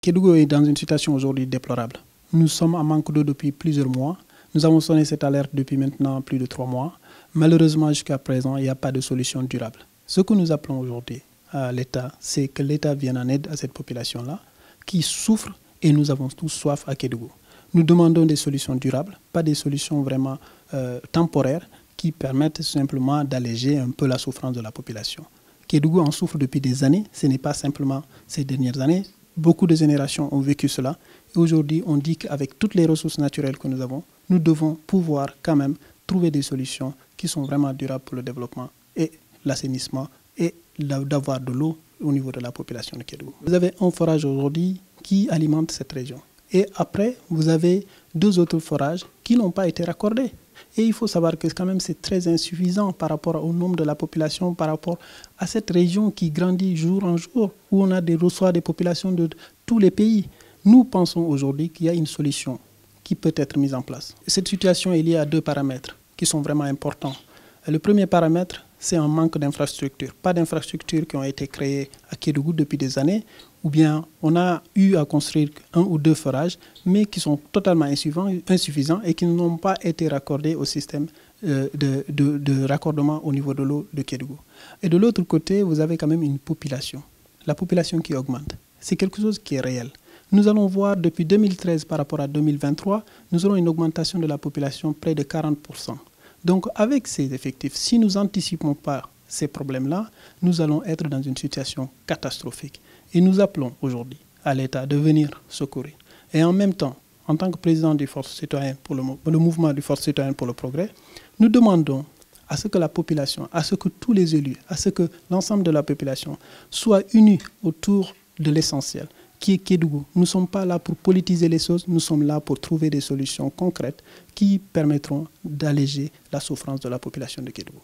Kédougou est dans une situation aujourd'hui déplorable. Nous sommes en manque d'eau depuis plusieurs mois. Nous avons sonné cette alerte depuis maintenant plus de 3 mois. Malheureusement, jusqu'à présent, il n'y a pas de solution durable. Ce que nous appelons aujourd'hui à l'État, c'est que l'État vienne en aide à cette population-là qui souffre et nous avons tous soif à Kédougou. Nous demandons des solutions durables, pas des solutions vraiment temporaires qui permettent simplement d'alléger un peu la souffrance de la population. Kédougou en souffre depuis des années, ce n'est pas simplement ces dernières années. Beaucoup de générations ont vécu cela. Et aujourd'hui, on dit qu'avec toutes les ressources naturelles que nous avons, nous devons pouvoir quand même trouver des solutions qui sont vraiment durables pour le développement et l'assainissement et d'avoir de l'eau au niveau de la population de Kédougou. Vous avez un forage aujourd'hui qui alimente cette région. Et après, vous avez 2 autres forages qui n'ont pas été raccordés. Et il faut savoir que quand même c'est très insuffisant par rapport au nombre de la population, par rapport à cette région qui grandit jour en jour, où on a reçoit des populations de tous les pays. Nous pensons aujourd'hui qu'il y a une solution qui peut être mise en place. Cette situation est liée à 2 paramètres qui sont vraiment importants. Le premier paramètre, c'est un manque d'infrastructures. Pas d'infrastructures qui ont été créées à Kédougou depuis des années, ou bien on a eu à construire 1 ou 2 forages, mais qui sont totalement insuffisants et qui n'ont pas été raccordés au système de raccordement au niveau de l'eau de Kédougou. Et de l'autre côté, vous avez quand même une population. La population qui augmente. C'est quelque chose qui est réel. Nous allons voir depuis 2013 par rapport à 2023, nous aurons une augmentation de la population près de 40%. Donc avec ces effectifs, si nous n'anticipons pas ces problèmes-là, nous allons être dans une situation catastrophique. Et nous appelons aujourd'hui à l'État de venir secourir. Et en même temps, en tant que président du Force citoyenne pour le mouvement du Force citoyenne pour le progrès, nous demandons à ce que la population, à ce que tous les élus, à ce que l'ensemble de la population soient unis autour de l'essentiel, qui est Kédougou. Nous ne sommes pas là pour politiser les choses, nous sommes là pour trouver des solutions concrètes qui permettront d'alléger la souffrance de la population de Kédougou.